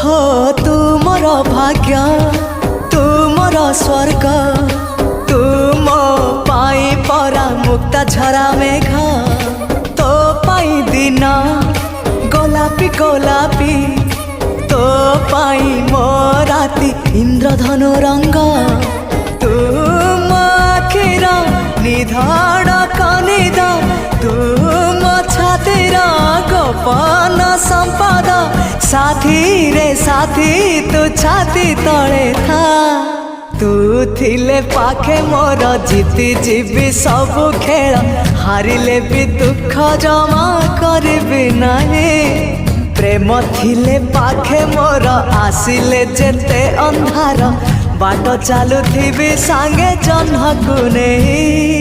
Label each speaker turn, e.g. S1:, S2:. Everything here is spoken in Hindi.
S1: हो तू मोर भाग्य तू मोर स्वर्ग तू मो पाई परा मुक्ता झरा मेघ तो पाई दिन गोलापी गोलापी तो पाई मो राती इंद्रधनु रंग तू मो आखिर निधाड़ कनिद तू मो छातीर गोपन संपद साथी रे साथी तू छाती तले था तू थिले पाखे मोर जीति जीवी सब खेल हारिले भी दुख जमा करबी नहीं प्रेम थिले पाखे मोर आसिले जेते अंधार बाट चालुथिबी सांगे जह्न को नहीं।